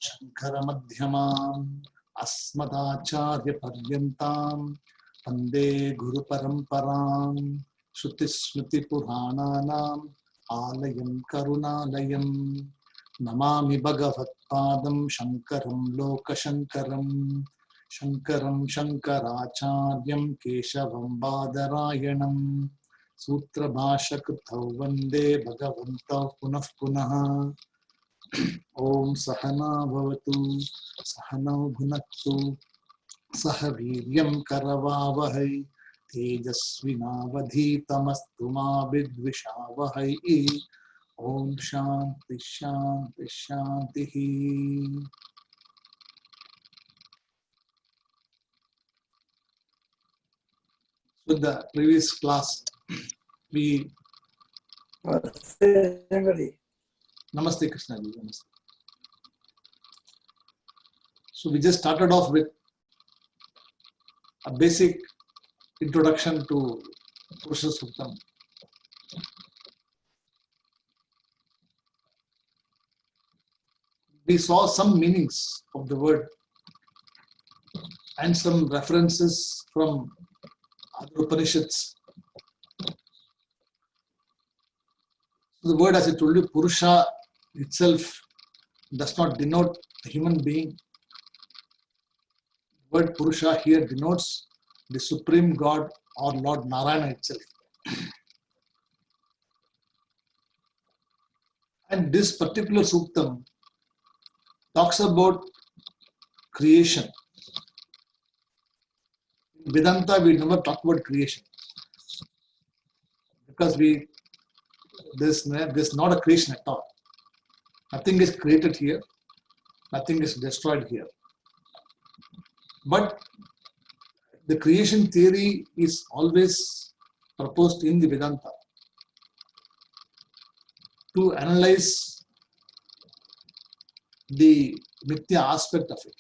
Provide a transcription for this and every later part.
शङ्करमध्यमाम् अस्मदाचार्यपर्यन्ताम् वन्दे गुरुपरम्पराम् श्रुतिस्मृतिपुराणानाम् आलयं करुणालयं नमामि भगवत्पादं शङ्करं लोकशङ्करं शङ्करं शङ्कराचार्यं केशवं बादरायणं सूत्रभाष्यकृतौ वन्दे भगवन्तौ पुनः पुनः। ओम सहना भवतु सहनौ भुनक्तु सह वीर्यं करवावहै तेजस्विनावधीतमस्तु मा विद्विषावहै। ओम शांति शांति शांति। With the previous class we Namaste Krishna ji. Namaste. So we just started off with a basic introduction to Purusha Suktam. We saw some meanings of the word and some references from other Upanishads. The word, as I told you, Purusha itself does not denote a human being. The word Purusha here denotes the Supreme God or Lord Narayana itself. And this particular Suktam talks about creation. In Vedanta, we never talk about creation because there's not a creation at all. Nothing is created here, nothing is destroyed here. But the creation theory is always proposed in the Vedanta to analyze the Mithya aspect of it.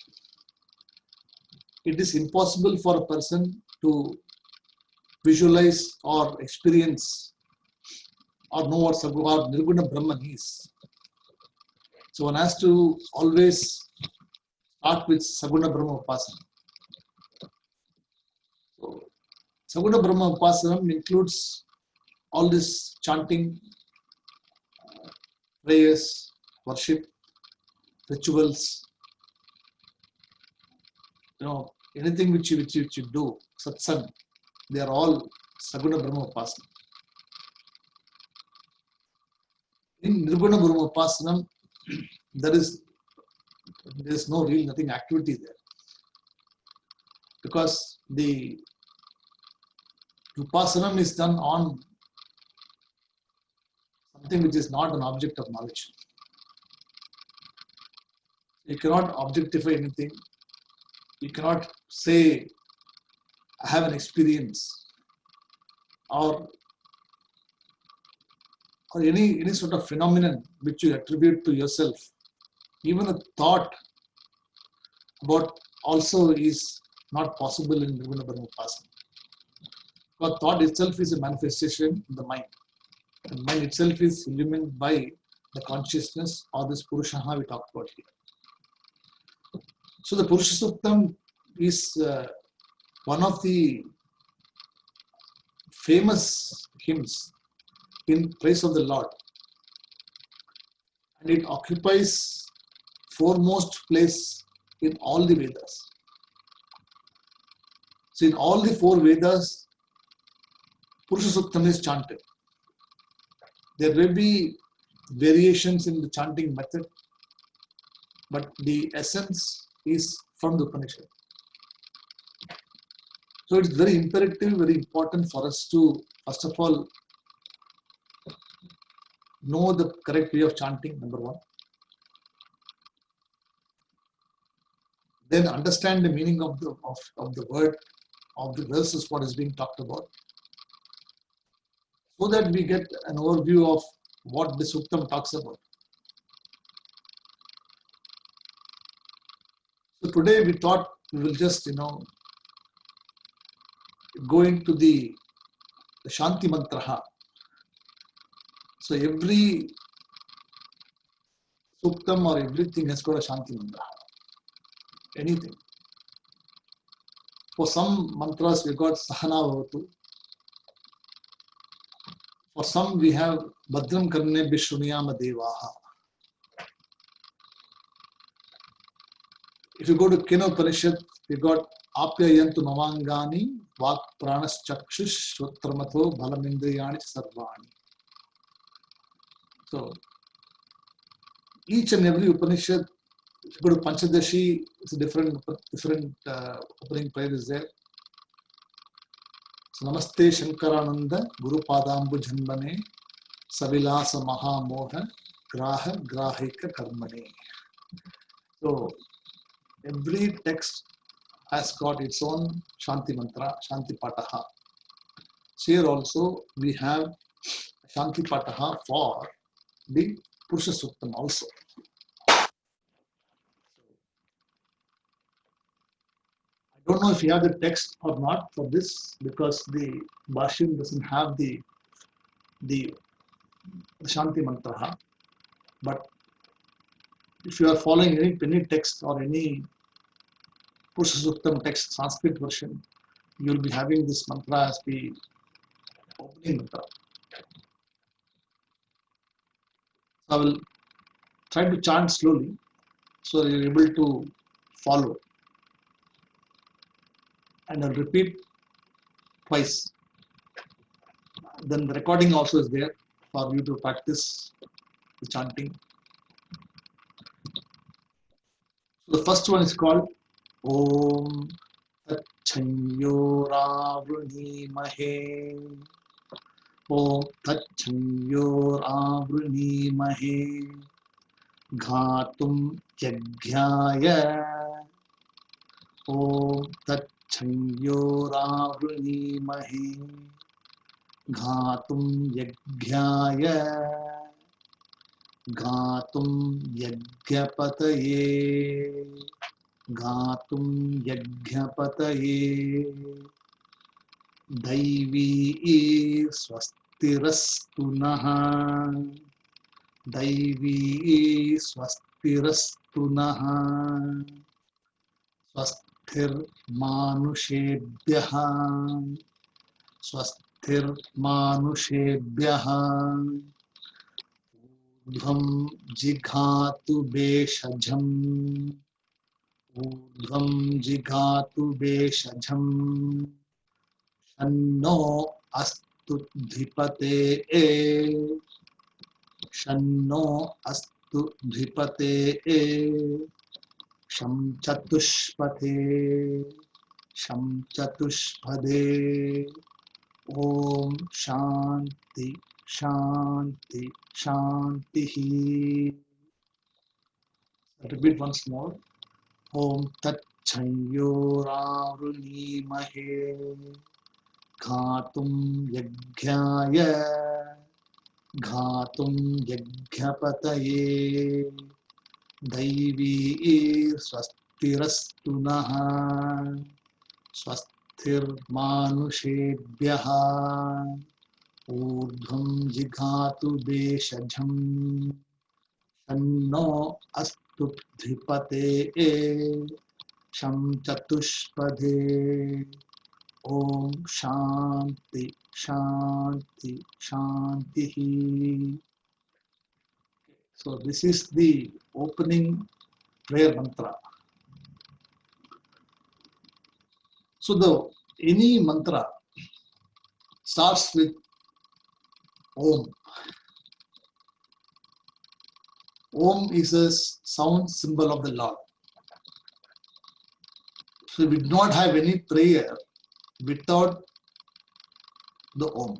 It is impossible for a person to visualize or experience or know what Saguna Nirguna Brahman is. So one has to always start with Saguna Brahma Upasana. So Saguna Brahma Upasana includes all this chanting, prayers, worship, rituals, anything which you do, satsang, they are all Saguna Brahma Upasana. In Nirguna Brahma Upasana, there is no real nothing activity there, because the Upasana is done on something which is not an object of knowledge. You cannot objectify anything. You cannot say, I have an experience, or any sort of phenomenon which you attribute to yourself. Even a thought about also is not possible in Nirguna Brahma Upasana. Because thought itself is a manifestation in the mind. The mind itself is illumined by the consciousness or this Purushaha we talked about here. So the Purusha Suktam is one of the famous hymns in praise of the Lord, and it occupies foremost place in all the Vedas. So in all the four Vedas, Purusha Suktam is chanted. There will be variations in the chanting method, but the essence is from the Upanishad. So it's very imperative, very important for us to, first of all, know the correct way of chanting, number one. Then understand the meaning of the word, of the verses, what is being talked about, so that we get an overview of what the Suktam talks about. So today we thought we will just, go into the Shanti Mantraha. So every Suktam or everything has got a Shanti mantra. Anything. For some mantras we got Sahana Bhavatu. For some we have Bhadram Karne Bishruniyama Devaha. If you go to Kena Upanishad, we got Apyayantu Mamangani, Vak Pranas Chakshush, Shrotramato, Balamindriyani Sarvani. So, each and every Upanishad, if you go to Panchadashi, it's a different opening prayer is there. So, Namaste Shankarananda, Guru Padambu Janmane, Savilasa Mahamoha, Graha Grahika Karmane. So, every text has got its own Shanti mantra, Shanti Pataha. So here also we have Shanti Pataha for the Purusha Suktam also. I don't know if you have the text or not for this because the Bhashyan doesn't have the Shanti mantra. But if you are following any text or any Purusha Suktam text, Sanskrit version, you will be having this mantra as the opening mantra. So I will try to chant slowly so you're able to follow. And I'll repeat twice. Then the recording also is there for you to practice the chanting. So the first one is called Om Tachanyo Ravruni Mahe. Om Tachanyo Ravruni Mahe. Ghatum Yajnaya. Om Tachanyo Ravruni Mahe. Ghatum Yajnaya. Ghatum Yajnapataye. Ghatum Yajnapataye. Daivi Swastirastu Naha. Daivi Swastirastu Naha. Swasthir Manushebhyaha. Swasthir Manushebhyaha. Urdhvam Jighatu Beshajam. Urdhvam Jighatu Beshajam. Shanno Astu Dhipate. Shanno Astu Dhipate. Sham Chatushpate. Sham Chatushpade. Om Shanti Shanti Shanti. Repeat once more. Om Tachanyo Ravruni Mahe. Ghatum Yajnaya. Ghatum Yajnapataye. Daivi Swastirastu Naha. Swasthir Manushebhyaha. Urdhvam Jighatu Beshajam. Shanno Astu Dhipate. Sham Chatushpade. Om Shanti Shanti Shanti. So this is the opening prayer mantra. So any mantra starts with Om. Om is a sound symbol of the Lord. So we do not have any prayer without the Om.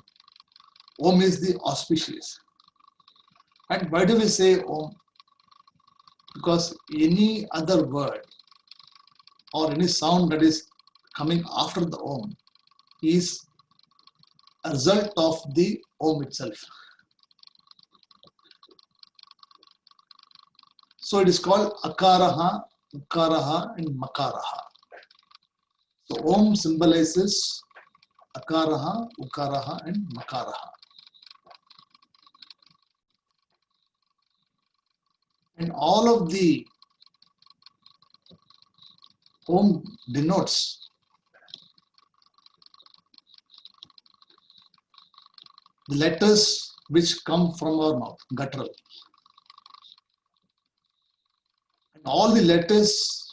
Om is the auspicious. And why do we say Om? Because any other word or any sound that is coming after the Om is a result of the Om itself. So it is called Akaraha, Ukaraha and Makaraha. So Om symbolizes Akaraha, Ukaraha and Makaraha. And all of the Om denotes the letters which come from our mouth, guttural. And all the letters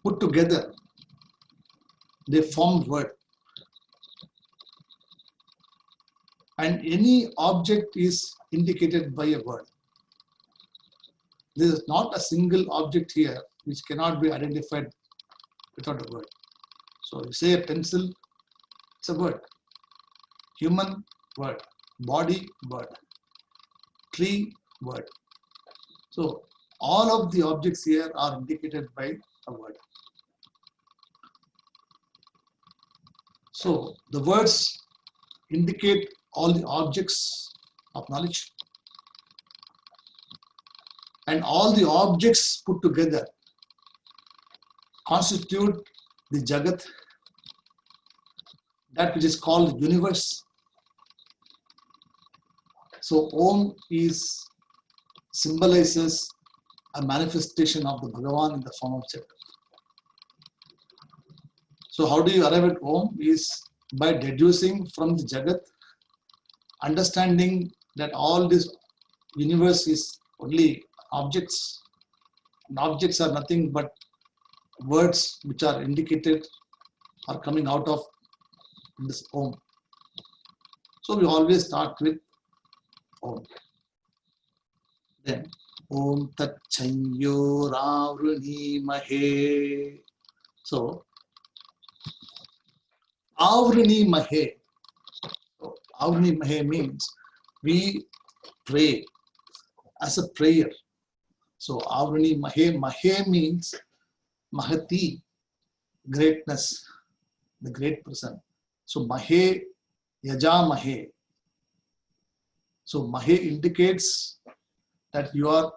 put together, they form word. And any object is indicated by a word. There is not a single object here which cannot be identified without a word. So you say a pencil, it's a word. Human, word. Body, word. Tree, word. So all of the objects here are indicated by a word. So the words indicate all the objects of knowledge. And all the objects put together constitute the Jagat, that which is called universe. So Om symbolizes a manifestation of the Bhagavan in the form of Jagat. So how do you arrive at Om? Is by deducing from the Jagat, understanding that all this universe is only objects, and objects are nothing but words which are indicated or coming out of this Om. So we always start with Om. Then Om Tat Chanyo Ravruni Mahe. So Avruni Mahe. So, Avruni Mahe means we pray as a prayer. So Avruni Mahe. Mahe means Mahati, greatness, the great person. So Mahe, Yaja Mahe. So Mahe indicates that you are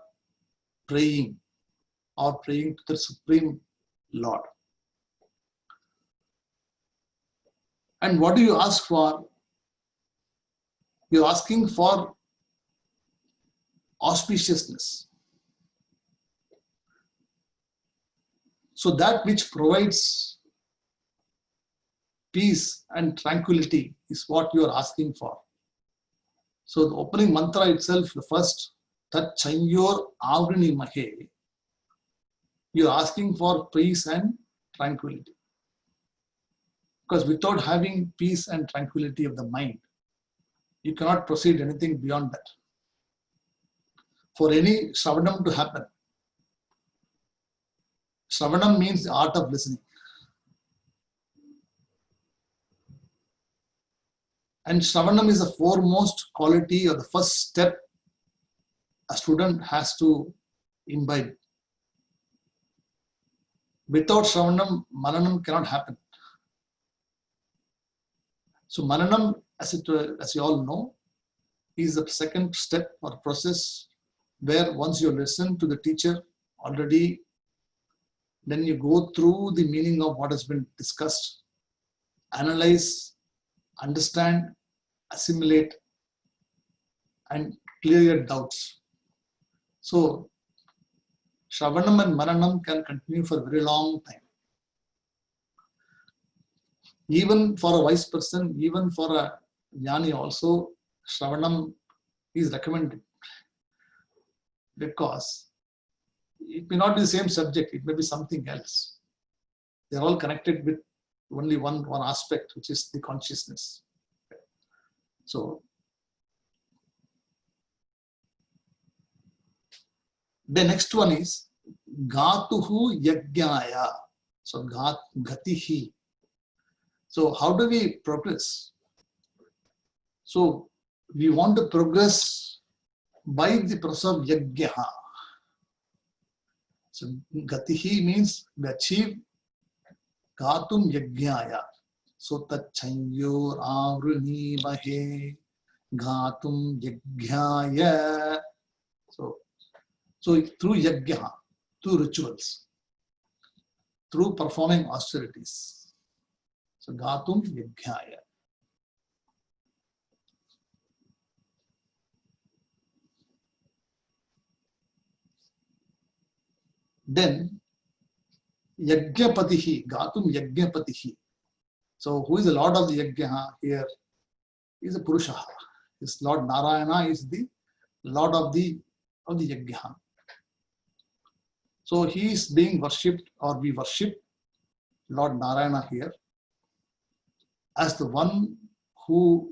praying or praying to the Supreme Lord. And what do you ask for? You're asking for auspiciousness. So that which provides peace and tranquility is what you are asking for. So the opening mantra itself, the first, Tat Chanyor Avrini Mahe, you are asking for peace and tranquility. Because without having peace and tranquility of the mind, you cannot proceed anything beyond that. For any Shravanam to happen, Shravanam means the art of listening. And Shravanam is the foremost quality or the first step a student has to imbibe. Without Shravanam, Mananam cannot happen. So Mananam, as you all know, is the second step or process where once you listen to the teacher already, then you go through the meaning of what has been discussed, analyze, understand, assimilate, and clear your doubts. So Shravanam and Maranam can continue for a very long time. Even for a wise person, even for a jnani also, Shravanam is recommended, because it may not be the same subject, it may be something else. They're all connected with only one aspect, which is the consciousness. So the next one is Gatuhu Yajnaya. So Gatihi. So how do we progress? So we want to progress by the process of Yajnaha. So Gatihi means we achieve Gatum Yajnaya. So Tachanyor Avruni Mahe Gatum Yajnaya. So through Yajna, through rituals, through performing austerities. So Gatum Yajnaya. Then Yajnapatihi, Gatum Yajnapatihi. So who is the Lord of the Yajna here? Is a Purusha. This Lord Narayana is the Lord of the Yajna. So he is being worshipped, or we worship Lord Narayana here as the one who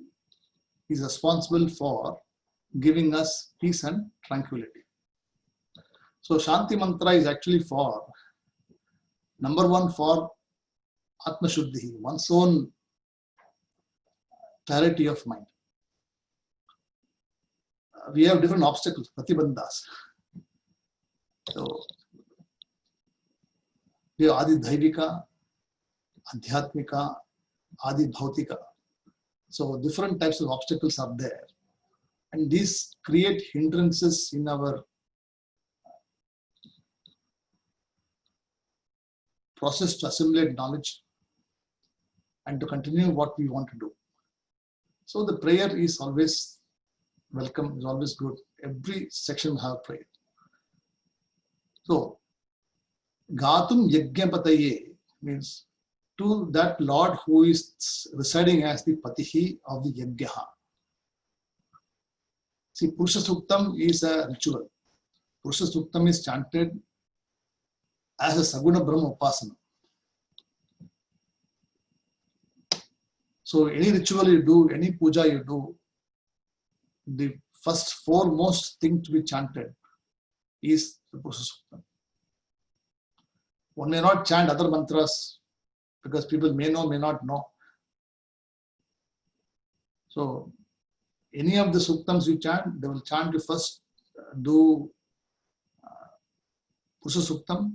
is responsible for giving us peace and tranquility. So Shanti Mantra is actually for, number one, for Atma Shuddhi, one's own clarity of mind. We have different obstacles, pratibandhas. So we have Adi Dhaivika, Adhyatmika, Adi Bhautika. So different types of obstacles are there. And these create hindrances in our process to assimilate knowledge and to continue what we want to do. So the prayer is always welcome, is always good. Every section will have prayer. So Gatum Yajnapataye means to that Lord who is residing as the Patihi of the Yajna. See, Purusha Suktam is a ritual. Purusha Suktam is chanted as a Saguna Brahma Upasana. So any ritual you do, any puja you do, the first foremost thing to be chanted is the Purusha Suktam. One may not chant other mantras because people may know, may not know. So any of the suktams you chant, they will chant you first, do Purusha Suktam,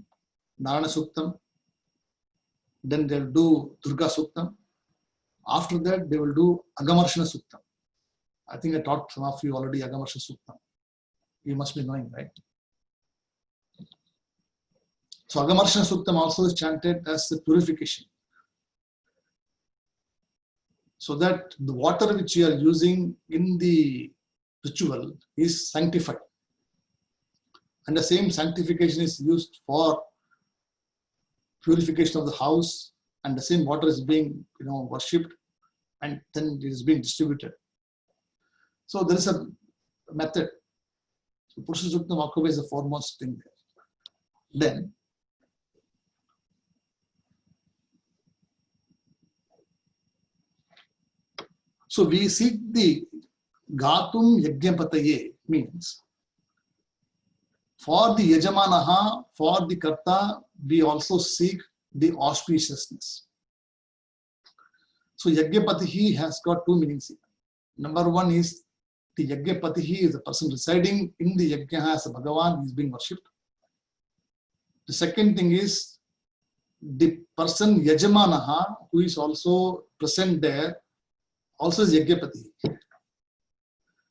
Narayana Suktam, then they'll do Durga Suktam. After that, they will do Agamarshana Suktam. I think I taught some of you already Agamarshana Suktam. You must be knowing, right? So Agamarshana Suktam also is chanted as the purification. So that the water which you are using in the ritual is sanctified. And the same sanctification is used for purification of the house, and the same water is being worshipped, and then it is being distributed. So there is a method. So Purusha Suktam occupies the foremost thing there. Then so we seek the Gatum Yajnapataye means for the Yajamanaha, for the Karta, we also seek the auspiciousness. So Yajnapatihi has got two meanings here. Number one is the Yajnapatihi is the person residing in the Yajna as a Bhagavan, is being worshipped. The second thing is the person Yajamanaha, who is also present there, also is Yajnapati.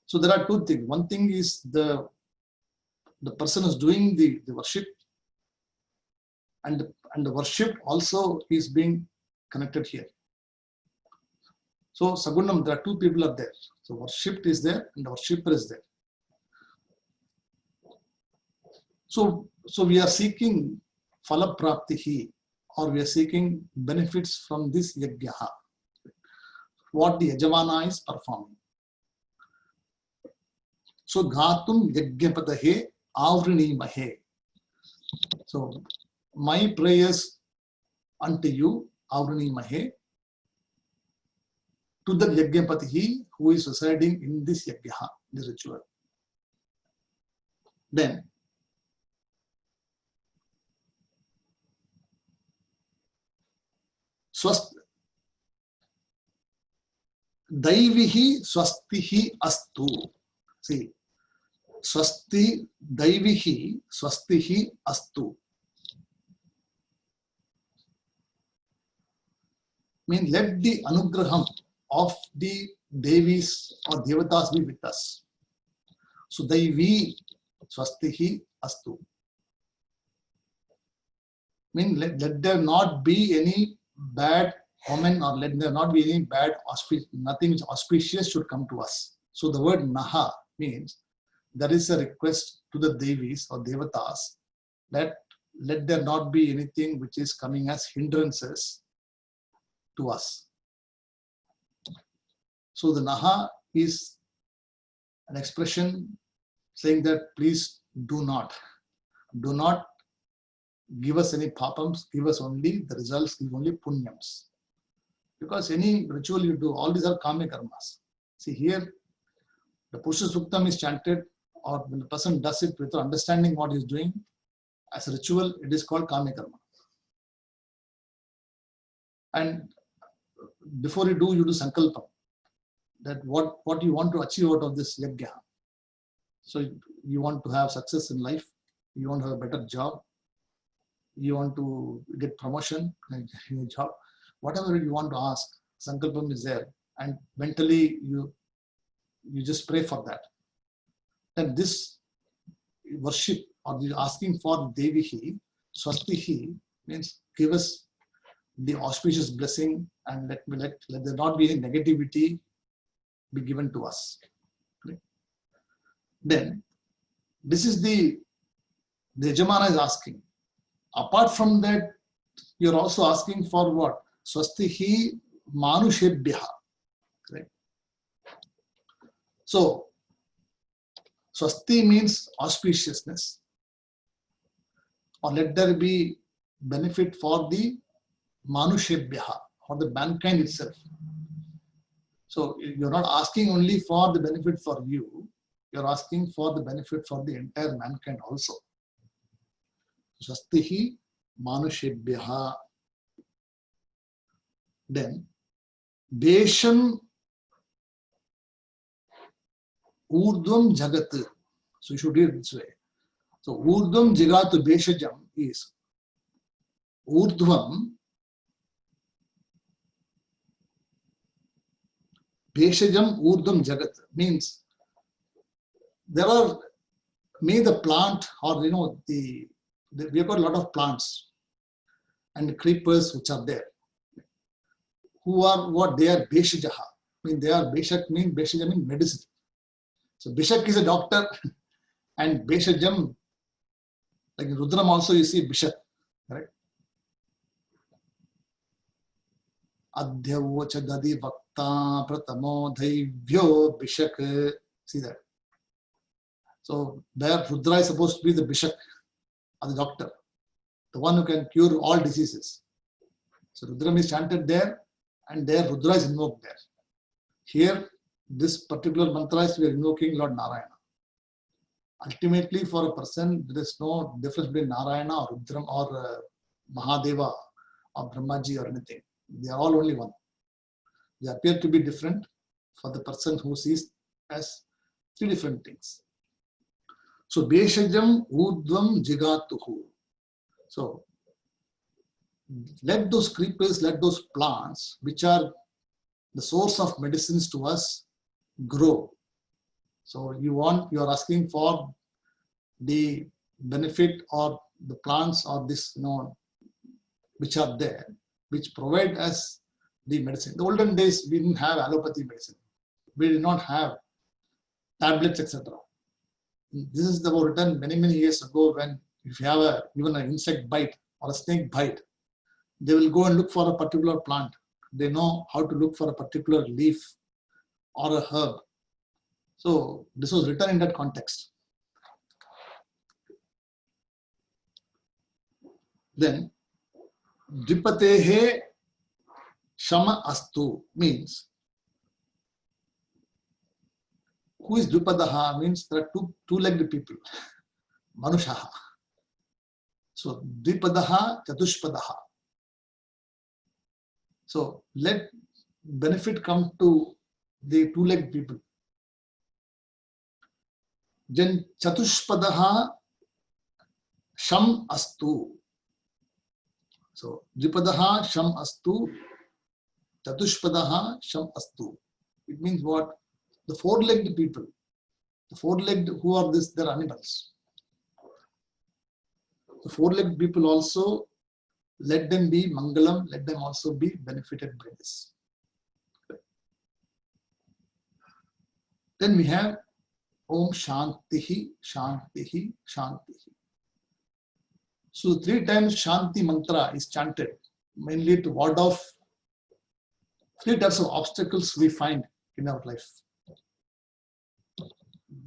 So there are two things. One thing is the person is doing the worship, and the worship also is being connected here. So Sagunam, there are two people are there. So worship is there and the worshipper is there. So we are seeking Phala Praptihi, or we are seeking benefits from this Yajna, what the Yajamana is performing. So Gatum Yajnapatahe Avrini Mahe. So my prayers unto you, Avrini Mahe, to the Yajnapatihi who is residing in this Yajna, this ritual. Then Daivihi Swastihi Astu. See, Swasti Daivihi Swastihi Astu. Mean let the anugraham of the Devis or Devatas be with us. So Daivi Swastihi Astu. Mean let there not be any bad omen, or let there not be any bad auspice, nothing which auspicious should come to us. So the word Naha means there is a request to the Devis or Devatas that let there not be anything which is coming as hindrances to us. So the Naha is an expression saying that please do not give us any papams, give us only the results, give only punyams. Because any ritual you do, all these are kama karmas. See here, the Purusha Suktam is chanted, or when the person does it without understanding what he's doing, as a ritual, it is called kama karma. And before you do sankalpam, that what you want to achieve out of this yajna. So you want to have success in life, you want to have a better job, you want to get promotion in your job, whatever you want to ask, sankalpam is there, and mentally you just pray for that. Then this worship or the asking for Devihi, Swastihi means give us the auspicious blessing and let there not be any negativity be given to us. Okay. Then this is the Yajamana is asking. Apart from that, you're also asking for what? Swastihi Manushebhyaha. Right? So Swasti means auspiciousness, or let there be benefit for the Manushebhyaha, or the mankind itself. So you're not asking only for the benefit for you, you're asking for the benefit for the entire mankind also. Swastihi Manushebhyaha. Then Desham Urdhvam Jagat. So you should read it this way. So Urdhvam Jagat Beshajam is Urdhvam Beshajam Urdhvam Jagat means there are, may the plant, or we have got a lot of plants and creepers which are there, who are what they are Beshajaha. I mean they are Beshak mean Beshaja mean medicine. So Bishak is a doctor and Beshajam, like in Rudram also you see Bishak, right? Adhyavocha Dadi Vakta Pratamo Dhaivyo Bishak. See that. So there Rudra is supposed to be the Bishak or the doctor, the one who can cure all diseases. So Rudram is chanted there, and there Rudra is invoked there. Here, this particular mantra is we are invoking Lord Narayana. Ultimately, for a person, there is no difference between Narayana or Rudram or Mahadeva or Brahmaji or anything. They are all only one. They appear to be different for the person who sees as three different things. So, Beshajam Urdhvam Jigatuhu. So, let those creepers, let those plants, which are the source of medicines to us, grow. So, you are asking for the benefit or the plants or this, which are there, which provide us the medicine. In the olden days, we didn't have allopathy medicine. We did not have tablets, etc. This is the written many years ago, when if you have even an insect bite or a snake bite, they will go and look for a particular plant. They know how to look for a particular leaf or a herb. So this was written in that context. Then Dripatehe Shama Astu means, who is Drupadaha means there are two-legged people, Manushaha. So Dripadaha, Chatushpadaha. So let benefit come to the two-legged people. Then Chatushpadaha Sham Astu. So Dripadaha Sham Astu, Chatushpadaha Sham Astu. It means what? The four-legged people. The four-legged, who are this? They're animals. The four-legged people also, let them be Mangalam, let them also be benefited by this. Then we have Om Shantihi, Shantihi, Shantihi. So 3 times Shanti mantra is chanted, mainly to ward off 3 types of obstacles we find in our life.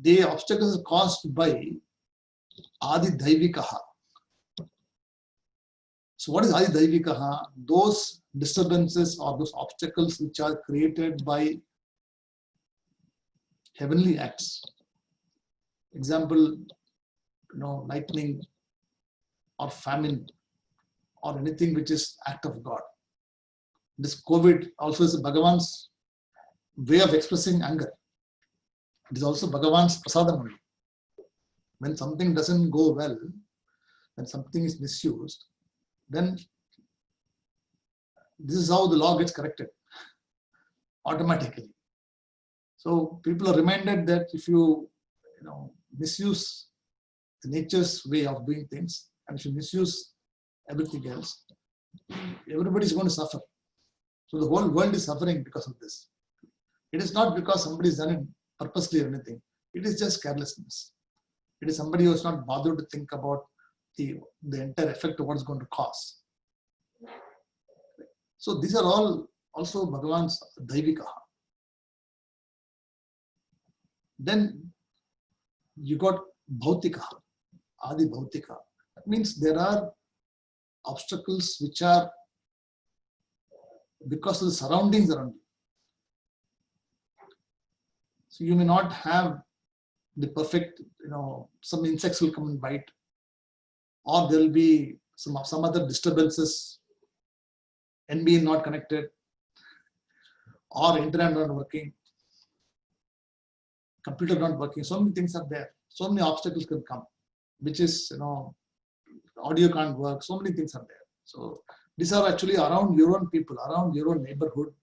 The obstacles are caused by Adi Daivikaha. So what is Adi Daivikaha? Those disturbances or those obstacles which are created by heavenly acts. Example, lightning or famine or anything which is act of God. This COVID also is Bhagavan's way of expressing anger. It is also Bhagavan's prasadam only. When something doesn't go well, when something is misused, then this is how the law gets corrected automatically. So people are reminded that if you misuse the nature's way of doing things, and if you misuse everything else, everybody is going to suffer. So the whole world is suffering because of this. It is not because somebody has done it purposely or anything. It is just carelessness. It is somebody who has not bothered to think about the entire effect of what it's going to cause. So these are all also Bhagavan's Daivikaha. Then you got Bhautikaha, Adi Bhautika. That means there are obstacles which are because of the surroundings around you. So you may not have the perfect, some insects will come and bite, or there will be some other disturbances, NB not connected, or internet not working, computer not working. So many things are there. So many obstacles can come, which is, audio can't work. So many things are there. So these are actually around your own people, around your own neighborhood.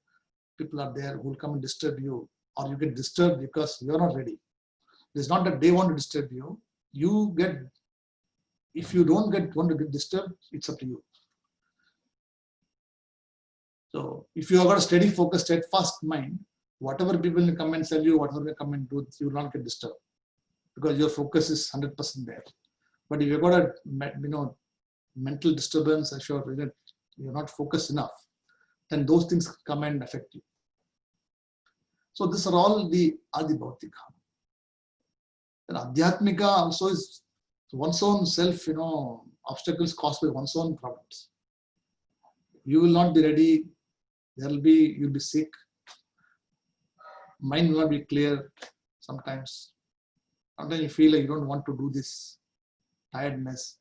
People are there who will come and disturb you, or you get disturbed because you are not ready. It's not that they want to disturb you. You get, if you don't want to get disturbed, it's up to you. So if you have got a steady focus, steadfast mind, whatever people will come and tell you, whatever they come and do, you will not get disturbed because your focus is 100% there. But if you've got a mental disturbance, you're not focused enough, then those things come and affect you. So these are all the Adi Bhautika. And Adhyatmika also is one's own self, obstacles caused by one's own problems. You will not be ready. You'll be sick. Mind will not be clear sometimes. Sometimes you feel like you don't want to do this. Tiredness.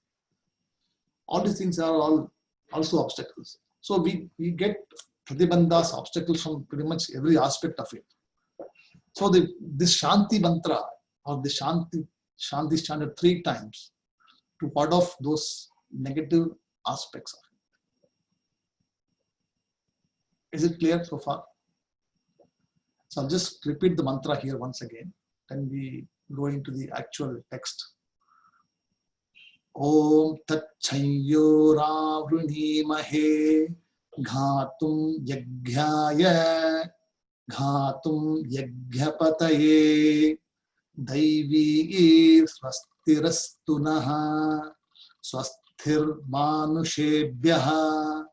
All these things are all also obstacles. So we get pratibandhas, obstacles from pretty much every aspect of it. So this Shanti mantra or the Shanti is chanted 3 times to ward off those negative aspects of it. Is it clear so far? So I'll just repeat the mantra here once again. Then we go into the actual text. Om Tat Chayyoravruhimahe Ghatum Yaghyaya Ghatum Yaghyapataye Daivi Swastirastunaha Swasthir Manushebhyaha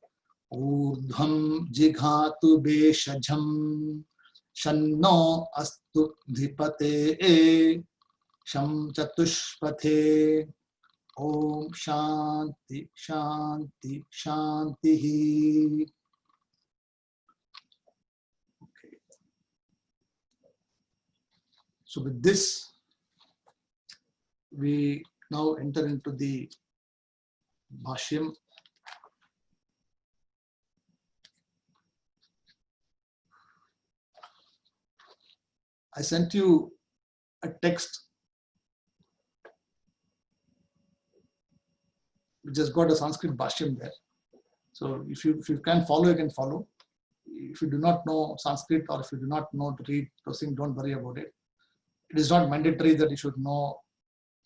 Urdhvam Jighatu Beshajam Shanno Astu Dhipate Sham Chatushpathe Om Shanti Shanti Shanti. Okay. So with this, we now enter into the Bhashyam. I sent you a text which has got a Sanskrit Bhashyam there. So if you can follow, you can follow. If you do not know Sanskrit or if you do not know to read those things, don't worry about it. It is not mandatory that you should know,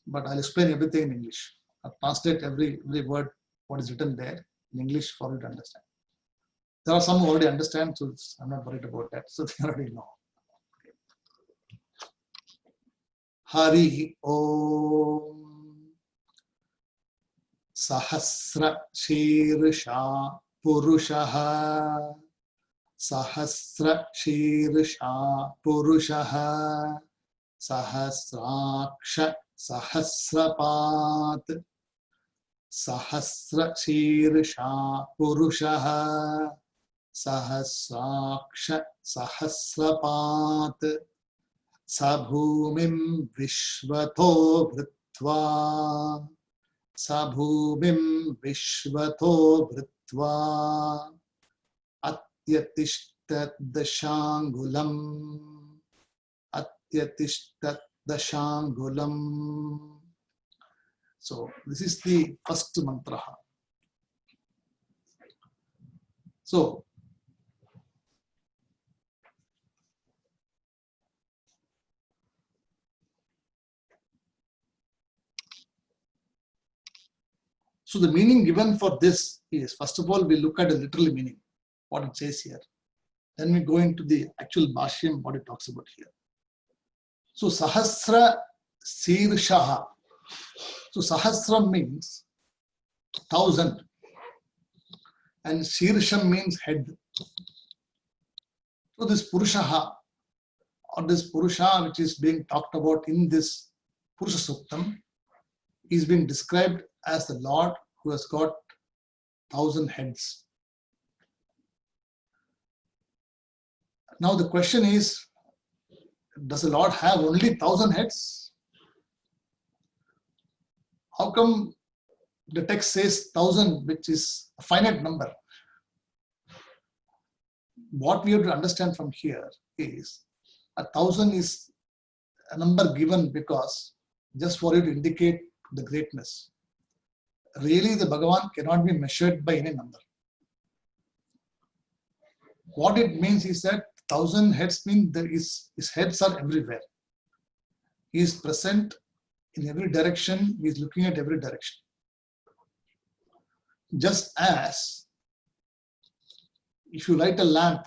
but I'll explain everything in English. I'll translate every word, what is written there in English for you to understand. There are some who already understand, so I'm not worried about that. So they already know. Hari Om. Sahasra Shirsha Purushaha. Sahasra Shirsha Purushaha. Sahasraksha Sahasrapat. Sahasra Shirsha Purushaha. Sahasraksha Sahasrapat. Sabhumim Vishvato Bhritva. Sabhumim Vishvato Bhritva. Atyatishtat Dashangulam. Atyatishtat Dashangulam. So, this is the first mantra. So, the meaning given for this is, first of all, we look at the literal meaning, what it says here. Then we go into the actual Bhashyam, what it talks about here. So, Sahasra Sirshaha. So, Sahasra means 1000 and Shirsham means head. So, this Purushaha or this Purusha which is being talked about in this Purusha Suktam is being described as the Lord who has got 1000 heads. Now the question is, does the Lord have only 1000 heads? How come the text says 1000, which is a finite number? What we have to understand from here is 1000 is a number given because just for you to indicate the greatness. Really, the Bhagavan cannot be measured by any number. What it means is that 1000 heads mean that his heads are everywhere. He is present in every direction. He is looking at every direction. Just as if you light a lamp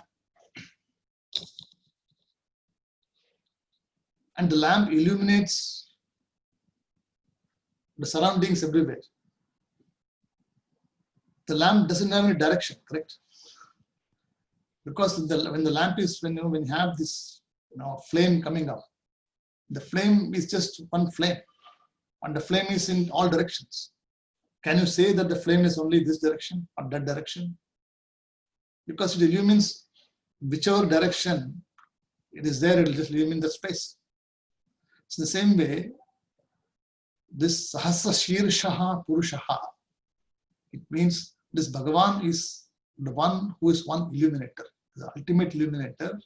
and the lamp illuminates the surroundings everywhere, the lamp doesn't have any direction, correct? Because when the lamp is, when you have this flame coming up, the flame is just one flame and the flame is in all directions. Can you say that the flame is only this direction or that direction? Because it illumines whichever direction it is there, it will just illumine the space. So the same way, this Sahasra Shirshaha Purushaha, it means this Bhagavan is the one who is one illuminator, the ultimate illuminator,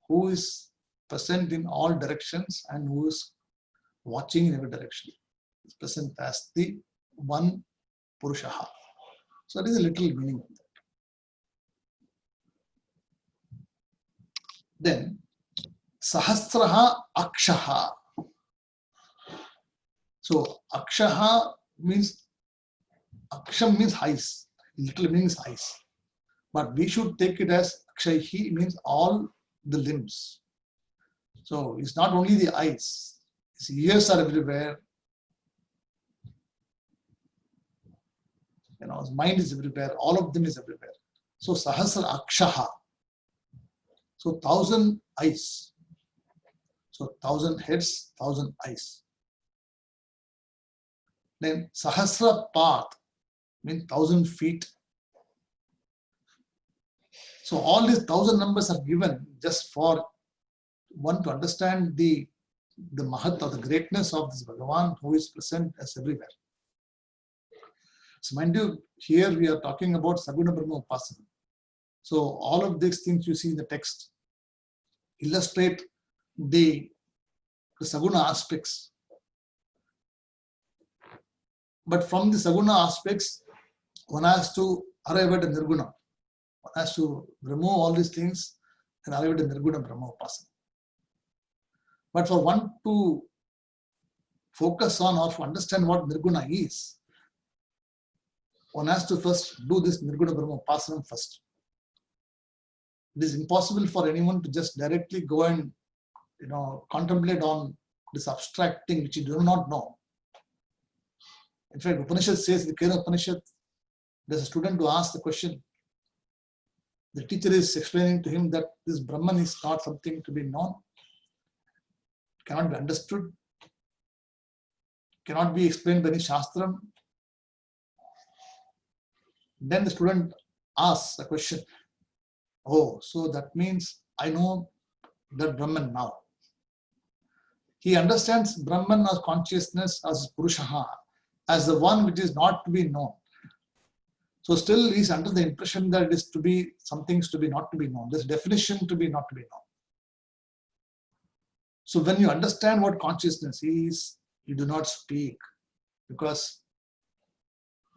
who is present in all directions and who is watching in every direction. It's present as the one Purushaha. So that is a little meaning of that. Then Sahasraha Akshaha. So Akshaha means, Aksham means eyes, literally means eyes. But we should take it as Akshahi means all the limbs. So it's not only the eyes, his ears are everywhere. His mind is everywhere, all of them is everywhere. So Sahasra Akshaha. So 1000 eyes. So 1000 heads, 1000 eyes. Then Sahasra Path means 1000 feet. So all these 1000 numbers are given just for one to understand the mahat or the greatness of this Bhagavan who is present as everywhere. So mind you, here we are talking about Saguna Brahma Upasana. So all of these things you see in the text illustrate the Saguna aspects. But from the Saguna aspects, one has to arrive at a Nirguna. One has to remove all these things and arrive at a Nirguna Brahma Upasana. But for one to focus on or to understand what Nirguna is, one has to first do this Nirguna Brahma Upasana first. It is impossible for anyone to just directly go and contemplate on this abstract thing which you do not know. In fact, Upanishad says, in the Kena Upanishad, there's a student who asks the question. The teacher is explaining to him that this Brahman is not something to be known, cannot be understood, cannot be explained by any Shastram. Then the student asks a question. Oh, so that means I know that Brahman now. He understands Brahman as consciousness, as Purushaha, as the one which is not to be known. So still he is under the impression that it is to be, some things to be not to be known. This definition to be not to be known. So when you understand what consciousness is, you do not speak, because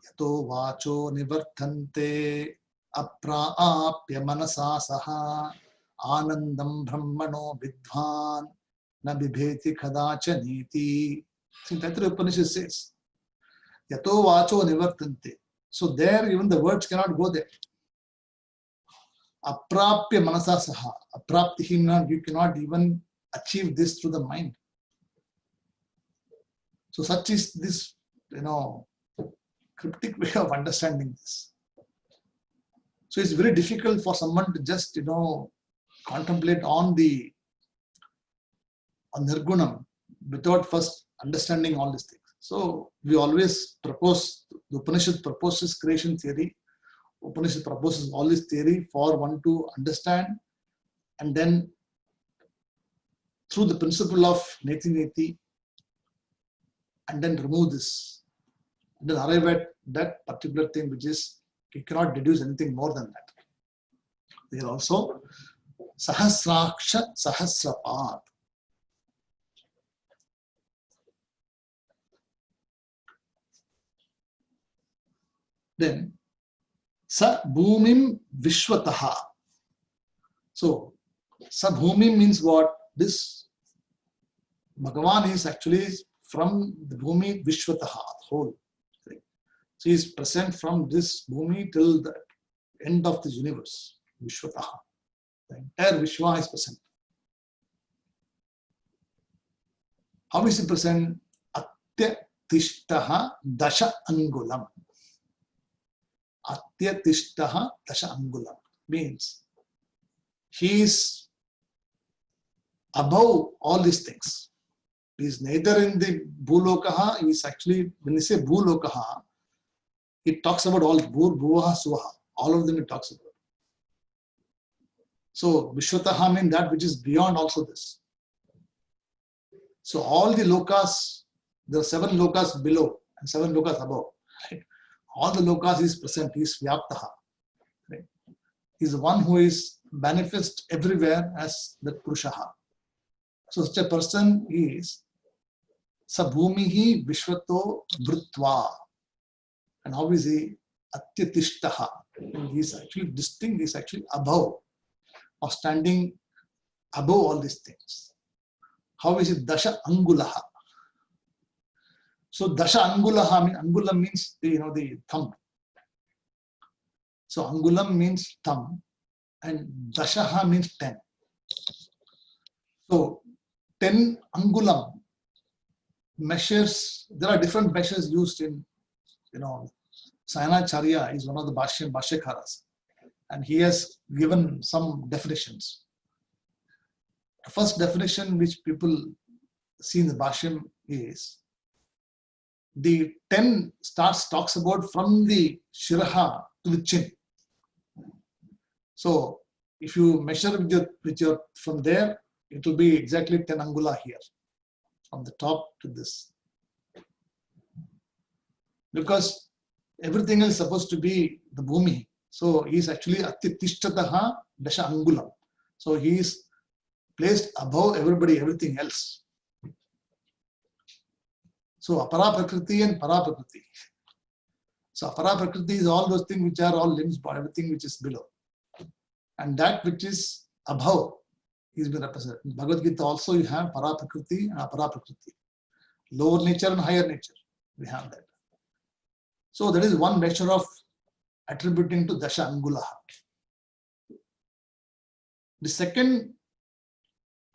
yato vacho nivarthante apraapya manasa saha anandam brahmano vidvan na bibheti kadacha niti. See, Taittiriya Upanishad says, yato vacho nivarthante. So there even the words cannot go there. Aprapya manasa saha. Apraptihi, you cannot even achieve this through the mind. So such is this, cryptic way of understanding this. So it's very difficult for someone to just, contemplate on Nirgunam without first understanding all these things. So we always propose, the Upanishad proposes creation theory. Upanishad proposes all this theory for one to understand, and then through the principle of neti neti, and then remove this, and then arrive at that particular thing which is, you cannot deduce anything more than that. There also Sahasraksha Sahasrapad. Then Sa Bhumim Vishwataha. So Sa Bhumim means what? This Bhagavan is actually from the Bhumi Vishwataha, whole thing. So he is present from this Bhumi till the end of this universe. Vishwataha. The entire Vishwa is present. How is he present? Atya Tishtaha Dasha Angulam. Atya Tishtaha Dasha Angulam means he is above all these things. He is neither in the Bhulokaha, he is actually, when you say Bhulokaha, it talks about all Bhur, Bhuvaha, Suvaha, all of them it talks about. So Vishwataha means that which is beyond also this. So all the lokas, there are 7 lokas below and 7 lokas above. Right? All the lokas is present, he is Vyaptaha. Right? He is the one who is manifest everywhere as the Purushaha. So such a person is Sabhumihi Vishwato Brutva. And how is he? Atyatishtaha. And he is actually distinct, he is actually above, or standing above all these things. How is it? Dasha Angulaha. So Dasha Angulaha, Angulam means the thumb. So Angulam means thumb and Dashaha means 10. So 10 Angulam measures, there are different measures used in, Sayanacharya is one of the Bhashyakaras, and he has given some definitions. The first definition which people see in the Bhashyam is the 10 talks about from the Shiraha to the chin. So if you measure with your from there, it will be exactly 10 angula here, from the top to this. Because everything is supposed to be the Bhumi. So he is actually Atyatishthataha Dasha Angulam. So he is placed above everybody, everything else. So Apara Prakriti and Para Prakriti. So Apara Prakriti is all those things which are all limbs, but everything which is below. And that which is above is being represented. In Bhagavad Gita also you have Para Prakriti and Apara Prakriti. Lower nature and higher nature. We have that. So that is one measure of attributing to Dasha Angulaha. The second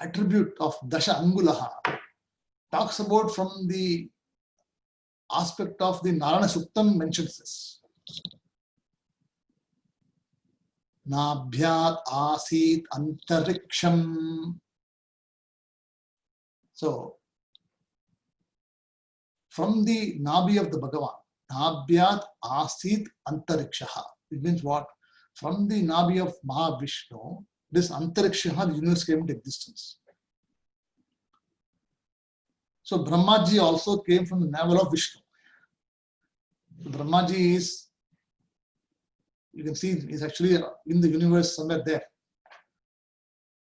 attribute of Dasha Angulaha talks about from the aspect of the Narayana Suktam mentions this. Nabhyat asit antariksham. So, from the Nabi of the Bhagavan, Nabhyat asit antarikshaha. It means what? From the Nabi of Mahavishnu, this antarikshaha, the universe came into existence. So, Brahmaji also came from the navel of Vishnu. Brahmaji is, you can see, is actually in the universe somewhere there.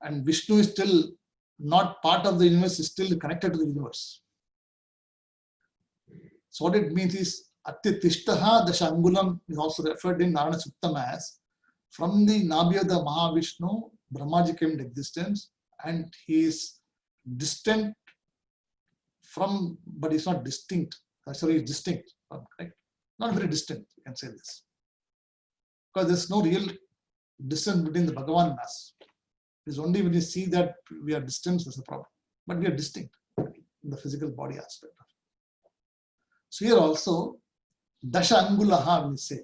And Vishnu is still not part of the universe, is still connected to the universe. So what it means is, Atyatishtaha Dashangulam is also referred in Narayana Suktam as, from the Nabi of the Mahavishnu, Brahmaji came into existence, and he is distant from, but he's not distinct. Sorry, he's distinct. Right? Not very distant, you can say this. Because there's no real distance between the Bhagavan and us. It's only when you see that we are distant, there's a problem. But we are distinct in the physical body aspect. So here also, Dasha Angulaha, we say,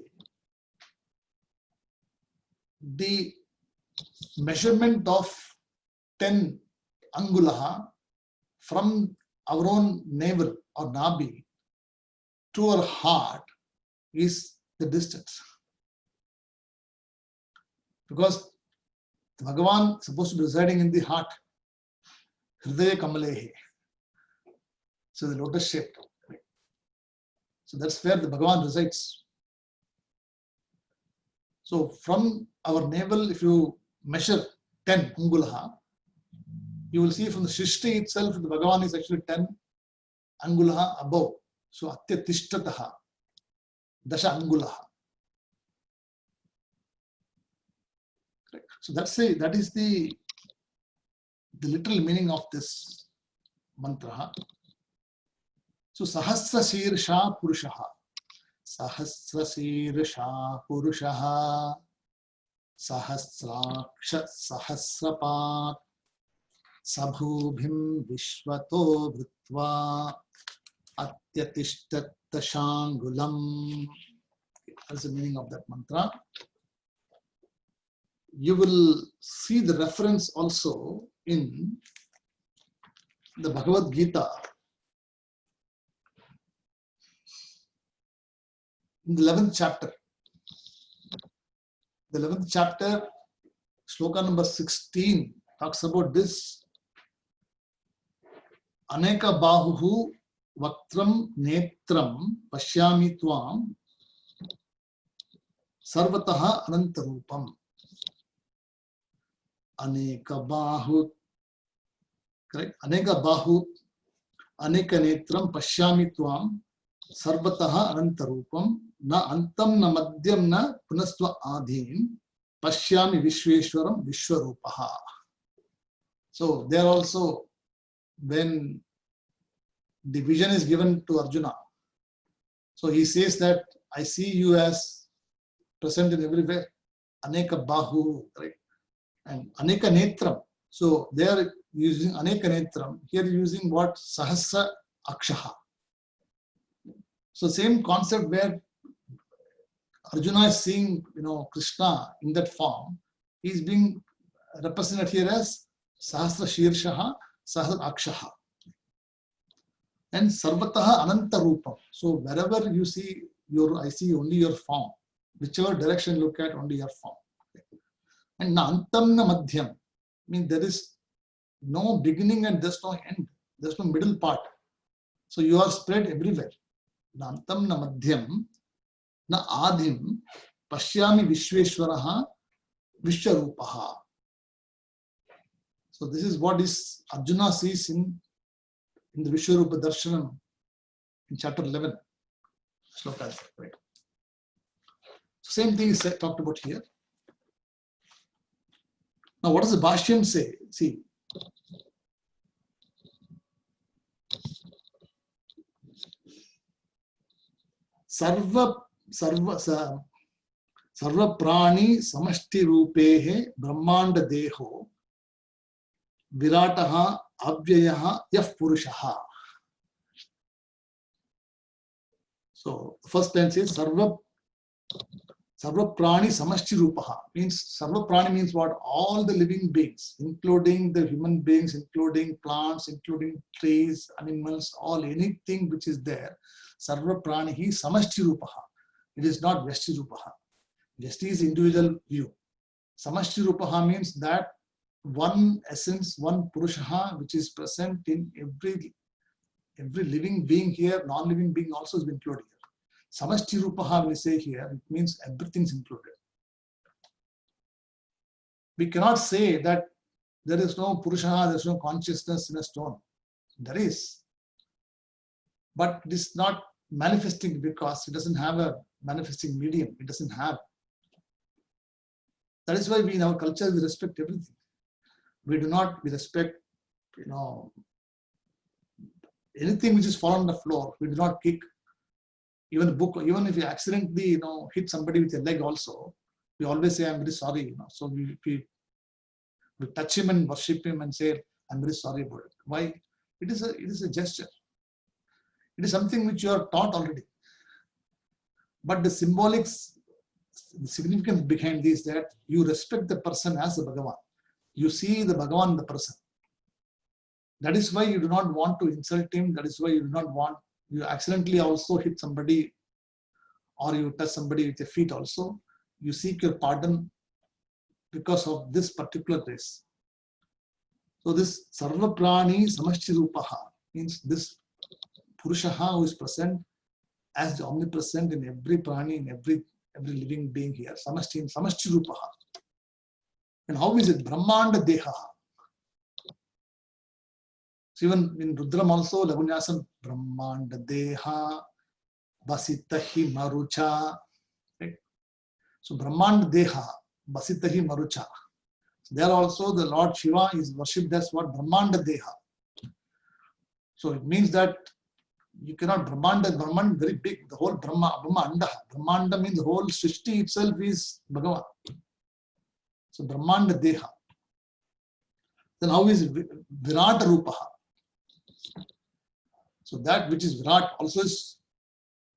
the measurement of 10 Angulaha from our own navel or Nabi to our heart is the distance. Because Bhagavan is supposed to be residing in the heart, Hridaya Kamalehe. So the lotus shaped. So that's where the Bhagavan resides. So from our navel, if you measure 10 Angulaha, you will see from the Srishti itself, the Bhagavan is actually 10 Angulaha above. So Atyatishthataha, Dasha Angulaha. So that is the literal meaning of this mantra. So Sahasra Sirsha Purushaha. Sahasra Sirsha Purushaha. Sahasraksha Sahasrapat. Sabhubhim Vishvato Vritva. Atyatishtat Shangulam. That's the meaning of that mantra. You will see the reference also in the Bhagavad Gita. In the 11th chapter. The 11th chapter, sloka number 16, talks about this. Aneka bahuhu vaktram netram pashyami tvam sarvataha anantarupam. Aneka bahu, correct? Aneka bahu, aneka netram pashyami tvam sarvataha anantarupam na antam na madhyam na punastva adhim pashyami vishveshwaram vishwarupaha. So there also, when the vision is given to Arjuna, so he says that I see you as present in everywhere. Aneka bahu, right? And aneka netram. So they are using aneka netram. Here using what? Sahasra akshaha. So same concept where Arjuna is seeing, Krishna in that form. He is being represented here as Sahasra Shirshaha, Sahasra Akshaha. And Sarvataha Ananta Rupam. So wherever you see I see only your form. Whichever direction you look at, only your form. And na antam na madhyam, means there is no beginning and there's no end. There's no middle part. So you are spread everywhere. Na antam na madhyam, na adhim, pashyami vishveshwaraha, vishwarupaha. So this is what is Arjuna sees in the Vishwarupa Darshanam in chapter 11. Shlokas, right? So same thing is talked about here. Now, what does the Bhashyam say? See, Sarva Prani Samashti Rupehe Brahmanda Deho Virataha Abhyayaha Yaf Purushaha. So the first line says Sarva Prani Samashti Rupaha. Means Sarva Prani means what? All the living beings, including the human beings, including plants, including trees, animals, all anything which is there. Sarva Prani Samashti Rupaha. It is not Vyashti Rupaha. Vyashti is individual view. Samashti Rupaha means that one essence, one Purushaha which is present in every living being here, non-living being also is included here. Samashti Rupaha we say here, it means everything is included. We cannot say that there is no Purushaha, there is no consciousness in a stone. There is. But it is not manifesting because it doesn't have a manifesting medium. It doesn't have. That is why we in our culture we respect everything. We respect, anything which is fallen on the floor. We do not kick. Even a book, even if you accidentally, hit somebody with your leg also, we always say, I'm very sorry. So we touch him and worship him and say, I'm very sorry about it. Why? It is a gesture. It is something which you are taught already. But the significance behind this is that you respect the person as the Bhagavan. You see the Bhagavan in the person. That is why you do not want to insult him. That is why you accidentally also hit somebody or you touch somebody with your feet also. You seek your pardon because of this particular race. So this Sarva Prani Samashti Rupaha means this Purushaha who is present as the omnipresent in every prani, in every living being here. Samashti Rupaha. And how is it? Brahmanda Deha. So even in Rudram also, Lagunyasam, Brahmanda Deha, Basitahi Marucha. Right? So Brahmanda Deha, Basitahi Marucha. So there also the Lord Shiva is worshipped as what? Brahmanda Deha. So it means that you cannot Brahman very big, the whole Brahmanda. Brahmanda means the whole Srishti itself is Bhagavan. So Brahmanda Deha. Then how is Virat Rupaha? So that which is Virat also is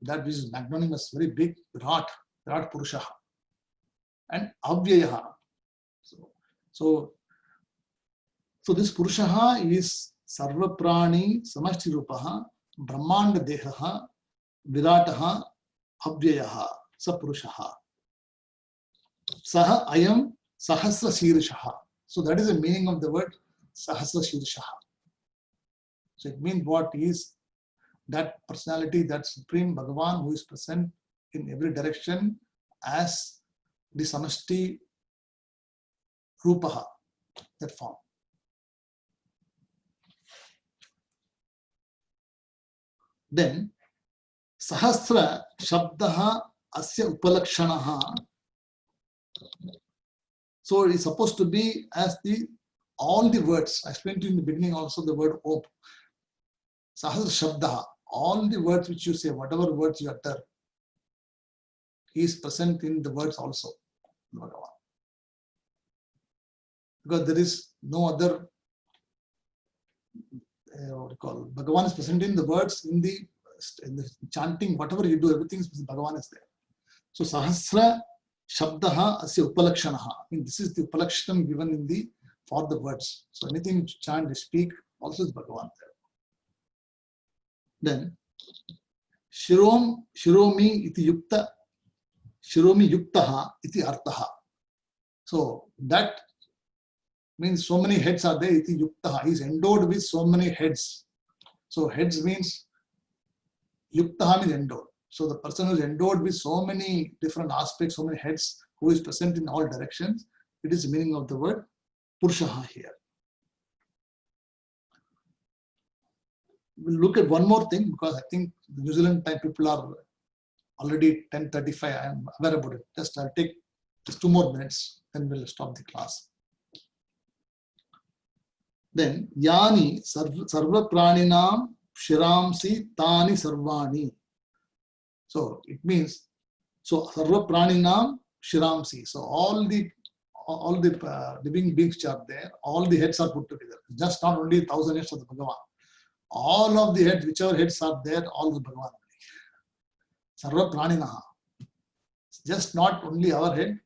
that which is magnanimous, very big, Virat Purushaha. And Avyayaha. So this Purushaha is Sarva Prani Samashti Rupaha, Brahmanda Dehaha, Virataha, Avyayaha, Sapurushaha. Saha Ayam Sahasra Shirshaha. So that is the meaning of the word Sahasra Shirshaha. So it means what is that personality, that supreme Bhagavan who is present in every direction as the Samashti Rupaha, that form. Then Sahasra Shabdaha Asya Upalakshanaha. So it is supposed to be as all the words. I explained to you in the beginning also the word Om. Sahasra Shabdaha. All the words which you say, whatever words you utter, he is present in the words also. Bhagavan. Because there is no other, Bhagavan is present in the words, in the chanting, whatever you do, everything is Bhagavan is there. So Sahasra Shabdaha Asya Upalakshanaha. I mean, this is the Upalakshanam given for the words. So anything you chant, you speak, also is Bhagavan there. Then Shiromi iti yukta, Shiromi yuktaha iti artaha. So that means so many heads are there, iti yuktaha. He is endowed with so many heads. So heads means yuktaha means endowed. So the person who is endowed with so many different aspects, so many heads, who is present in all directions, it is the meaning of the word Purushaha here. We'll look at one more thing because I think the New Zealand time people are already 10:35. I am aware about it. I'll take just 2 more minutes, then we'll stop the class. Then Yani Sarva Praninam Shiramsi Tani Sarvani. So it means, so Sarva Praninam Shiramsi. So all the living beings which are there, all the heads are put together. Just not only 1,000 heads of the Bhagavan. All of the heads, whichever heads are there, all the Bhagavan. Sarva Praninaha. Just not only our head,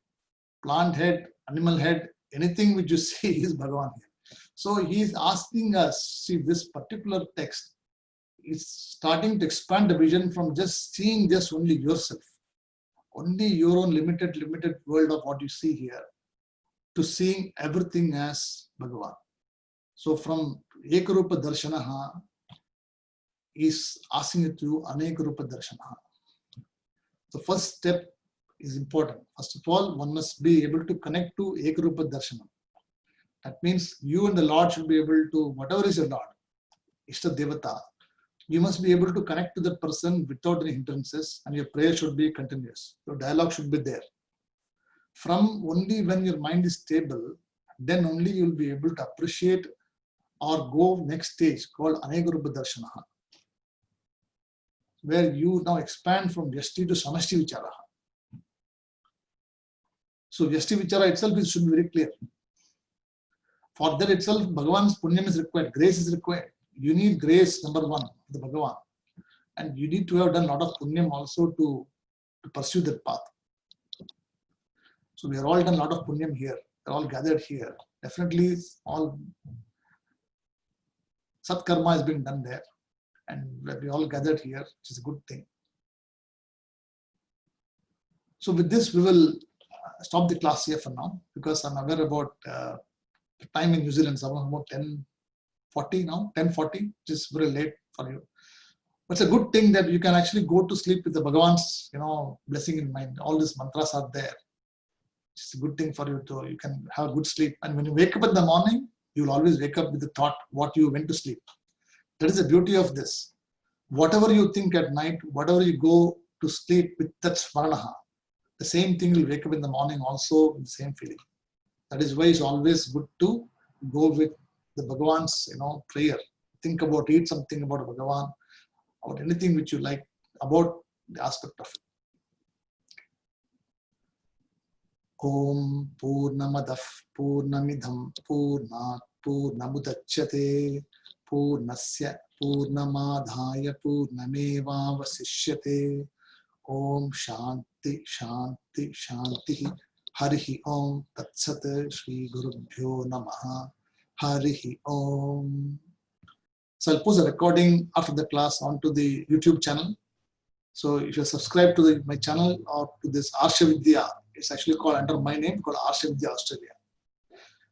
plant head, animal head, anything which you see is Bhagavan here. So he is asking us, see this particular text is starting to expand the vision from just seeing just only yourself, only your own limited world of what you see here, to seeing everything as Bhagavan. So from Ekarupa Darshanaha is asking you to Anekarupa Darshanaha. The first step is important. First of all, one must be able to connect to Ekarupa Darshanam. That means you and the Lord should be able to, whatever is your Lord, Ishta Devata, you must be able to connect to that person without any hindrances, and your prayer should be continuous. Your dialogue should be there. From only when your mind is stable, then only you will be able to appreciate or go next stage called Anekarupa Darshanaha, where you now expand from Vyashti to Samashti Vichara. So Vyashti Vichara itself should be very clear. For that itself, Bhagavan's punyam is required, grace is required. You need grace, number one, the Bhagavan. And you need to have done a lot of punyam also to pursue that path. So we are all done a lot of punyam here. We're all gathered here. Definitely all Sat Karma has been done there. And we all gathered here, which is a good thing. So with this, we will stop the class here for now, because I'm aware about the time in New Zealand is about 10:40 now, 10:40, which is very late for you. But it's a good thing that you can actually go to sleep with the Bhagavan's, blessing in mind. All these mantras are there. It's a good thing for you to, you can have a good sleep. And when you wake up in the morning, you will always wake up with the thought what you went to sleep. That is the beauty of this. Whatever you think at night, whatever you go to sleep with, that smaranaha, the same thing will wake up in the morning also with the same feeling. That is why it's always good to go with the Bhagavan's, prayer. Think about, read something about Bhagavan, about anything which you like, about the aspect of it. Om Purnamadah Purnamidham Purnat Purnamudachyate Purnasya Purnamadhaya Purnameva Vasishyate. Om Shanti Shanti Shanti. Harihi Om Tatsat Shri Gurubhyo Namaha. Harihi Om. So I'll post a recording after the class onto the YouTube channel. So if you subscribe to my channel or to this Arsha Vidya, it's actually called under my name, called Arsha Vidya Australia.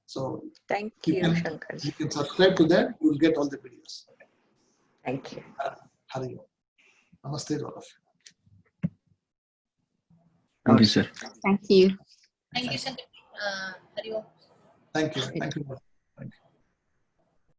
So thank you, Shankar. You can subscribe to that, you will get all the videos. Thank you. Hari Om. Namaste, all of you. Thank you, sir. Thank you. Thank you, Shankar. Hari Om. Thank you. Thank you. Thank you.